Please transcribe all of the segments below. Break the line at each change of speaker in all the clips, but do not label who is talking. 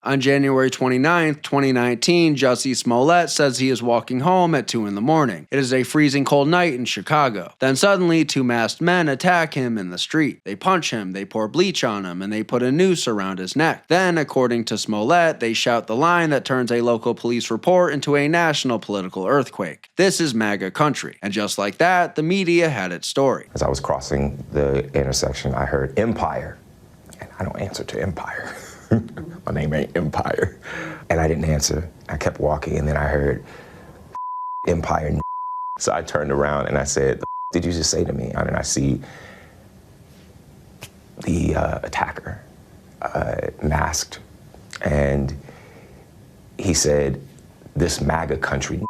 On January 29, 2019, Jussie Smollett says he is walking home at 2 in the morning. It is a freezing cold night in Chicago. Then suddenly, two masked men attack him in the street. They punch him, they pour bleach on him, and they put a noose around his neck. Then, according to Smollett, they shout the line that turns a local police report into a national political earthquake. This is MAGA country. And just like that, the media had its story.
As I was crossing the intersection, I heard Empire. And I don't answer to Empire. My name ain't Empire. And I didn't answer. I kept walking, and then I heard Empire. So I turned around and I said, did you just say to me? And I see the attacker masked. And he said, this MAGA country.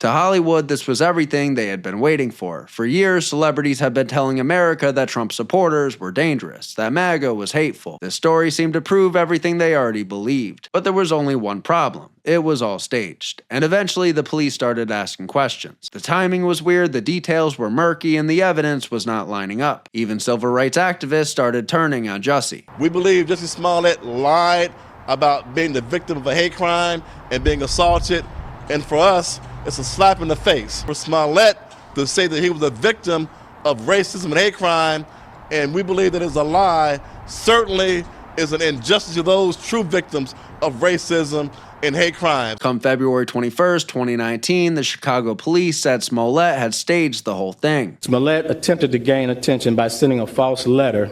To Hollywood, this was everything they had been waiting for. For years, celebrities had been telling America that Trump supporters were dangerous, that MAGA was hateful. This story seemed to prove everything they already believed. But there was only one problem. It was all staged. And eventually, the police started asking questions. The timing was weird, the details were murky, and the evidence was not lining up. Even civil rights activists started turning on Jussie.
We believe Jussie Smollett lied about being the victim of a hate crime and being assaulted. And for us, it's a slap in the face. For Smollett to say that he was a victim of racism and hate crime, and we believe that is a lie, certainly is an injustice to those true victims of racism and hate crime.
Come February 21st, 2019, the Chicago police said Smollett had staged the whole thing.
Smollett attempted to gain attention by sending a false letter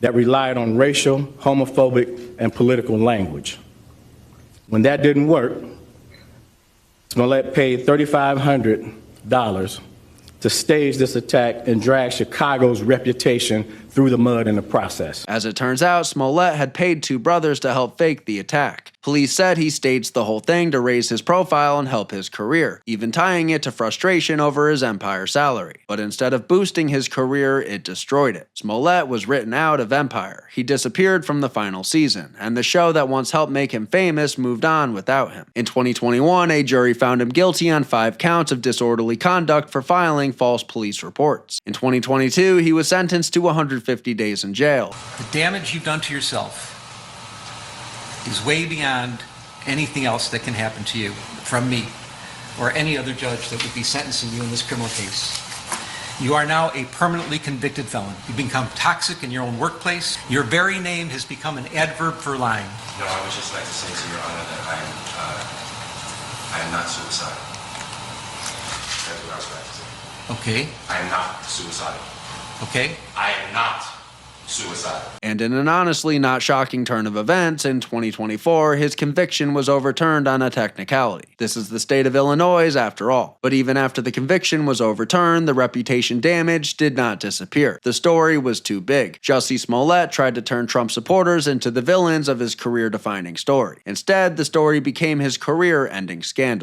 that relied on racial, homophobic, and political language. When that didn't work, Smollett paid $3,500 to stage this attack and drag Chicago's reputation through the mud in the process.
As it turns out, Smollett had paid two brothers to help fake the attack. Police said he staged the whole thing to raise his profile and help his career, even tying it to frustration over his Empire salary. But instead of boosting his career, it destroyed it. Smollett was written out of Empire. He disappeared from the final season, and the show that once helped make him famous moved on without him. In 2021, a jury found him guilty on 5 counts of disorderly conduct for filing false police reports. In 2022, he was sentenced to 150 days in jail.
The damage you've done to yourself is way beyond anything else that can happen to you from me or any other judge that would be sentencing you in this criminal case. You are now a permanently convicted felon. You've become toxic in your own workplace. Your very name has become an adverb for lying.
No, I would just like to say to Your Honor that I am not suicidal. That's what I was trying to say.
Okay.
I am not suicidal.
Okay.
I am not suicidal.
And in an honestly not shocking turn of events, in 2024, his conviction was overturned on a technicality. This is the state of Illinois after all. But even after the conviction was overturned, the reputation damage did not disappear. The story was too big. Jussie Smollett tried to turn Trump supporters into the villains of his career-defining story. Instead, the story became his career-ending scandal.